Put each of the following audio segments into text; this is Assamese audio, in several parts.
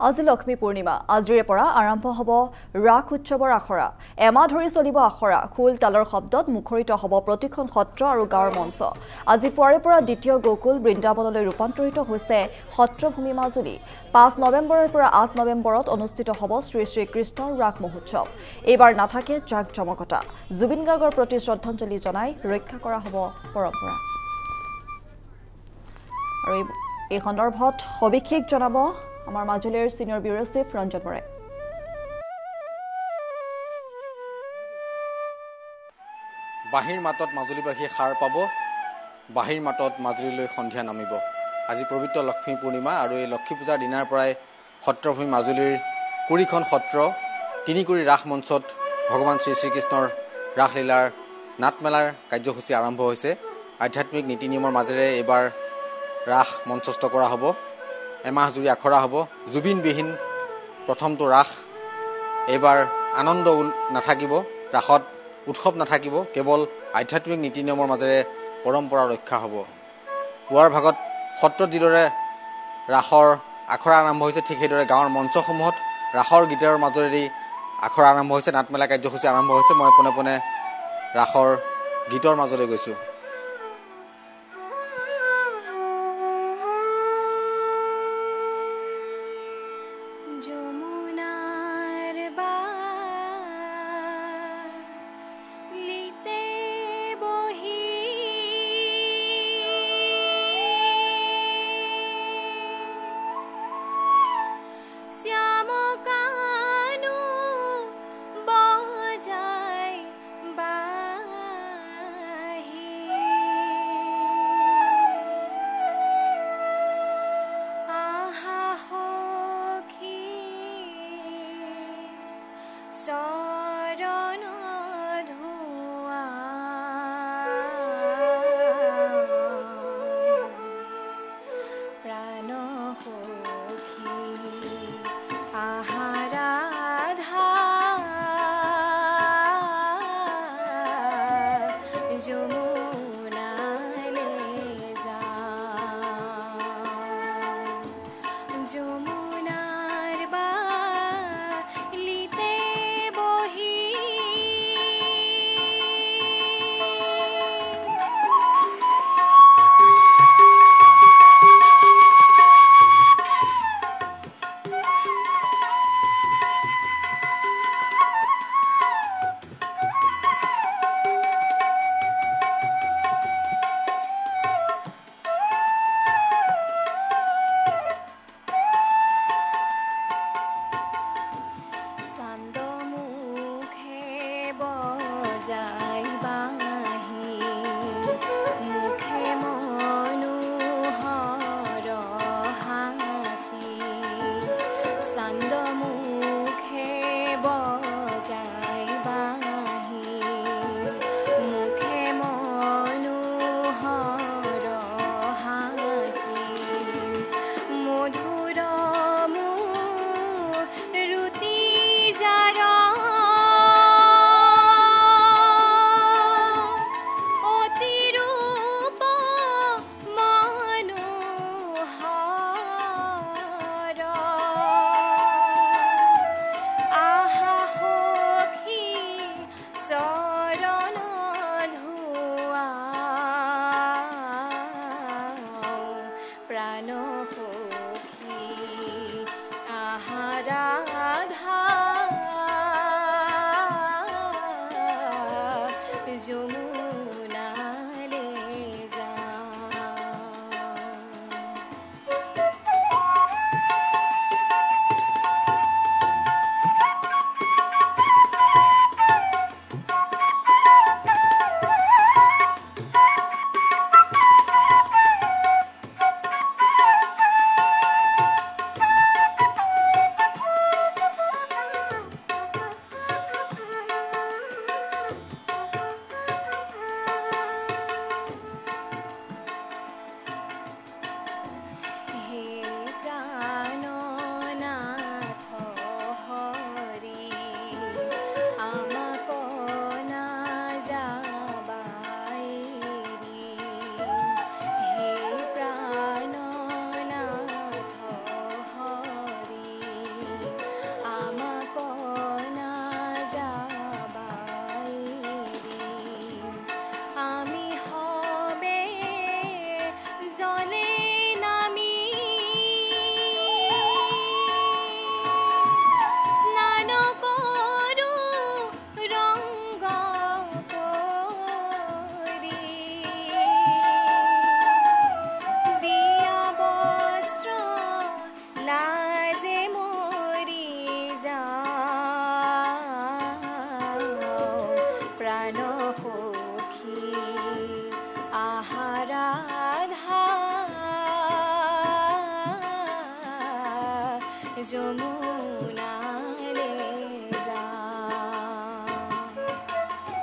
আজি লক্ষ্মী পূৰ্ণিমা আজিৰে পৰা আৰম্ভ হ'ব ৰাস উৎসৱৰ আখৰা এমাহ ধৰি চলিব আখৰা খুল তালৰ শব্দত মুখৰিত হ'ব প্ৰতিখন সত্ৰ আৰু গাঁৱৰ মঞ্চ আজি পুৱাৰে পৰা দ্বিতীয় গোকুল বৃন্দাবনলৈ ৰূপান্তৰিত হৈছে সত্ৰভূমি মাজুলী 5 নৱেম্বৰৰ পৰা 8 নৱেম্বৰত অনুষ্ঠিত হ'ব শ্ৰী শ্ৰী কৃষ্ণৰ ৰাস মহোৎসৱ এইবাৰ নাথাকে জাকজমকতা জুবিন গাৰ্গৰ প্ৰতি শ্ৰদ্ধাঞ্জলি জনাই ৰক্ষা কৰা হ'ব পৰম্পৰা আৰু এই সন্দৰ্ভত সবিশেষ জনাব আমাৰ মাজুলীৰ সিনিয়ৰ ব্যুৰো চিফ ৰঞ্জন বৰাই বাহিৰ মাতত মাজুলীবাসী সাৰ পাব বাহিৰ মাতত মাজুলীলৈ সন্ধিয়া নামিব আজি পবিত্ৰ লক্ষ্মী পূৰ্ণিমা আৰু এই লক্ষ্মী পূজাৰ দিনাৰ পৰাই সত্ৰভূমি মাজুলীৰ কুৰিখন সত্ৰ তিনিকুৰি ৰাস মঞ্চত ভগৱান শ্ৰী শ্ৰীকৃষ্ণৰ ৰাসলীলাৰ নাটমেলাৰ কাৰ্যসূচী আৰম্ভ হৈছে আধ্যাত্মিক নীতি নিয়মৰ মাজেৰে এইবাৰ ৰাস মঞ্চস্থ কৰা হ'ব এমাহ জুৰি আখৰা হ'ব জুবিনবিহীন প্ৰথমটো ৰাস এইবাৰ আনন্দ নাথাকিব ৰাসত উৎসৱ নাথাকিব কেৱল আধ্যাত্মিক নীতি নিয়মৰ মাজেৰে পৰম্পৰা ৰক্ষা হ'ব পুৱাৰ ভাগত সত্ৰত যিদৰে ৰাসৰ আখৰা আৰম্ভ হৈছে ঠিক সেইদৰে গাঁৱৰ মঞ্চসমূহত ৰাসৰ গীতৰ মাজেৰেদি আখৰা আৰম্ভ হৈছে নাটমেলা কাৰ্যসূচী আৰম্ভ হৈছে মই পোনে পোনে ৰাসৰ গীতৰ মাজলৈ গৈছোঁ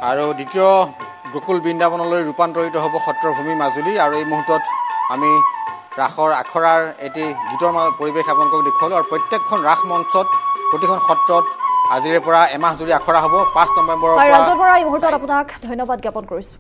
আৰু দ্বিতীয় গোকুল বৃন্দাবনলৈ ৰূপান্তৰিত হ'ব সত্ৰভূমি মাজুলী আৰু এই মুহূৰ্তত আমি ৰাসৰ আখৰাৰ এটি গীতৰ পৰিৱেশ আপোনালোকক দেখুৱালোঁ আৰু প্ৰত্যেকখন ৰাস মঞ্চত প্ৰতিখন সত্ৰত আজিৰে পৰা এমাহ জুৰি আখৰা হ'ব 5 নৱেম্বৰৰ পৰা। ৰাজৰ পৰা এই মুহূৰ্তত আপোনাক ধন্যবাদ জ্ঞাপন কৰিছোঁ।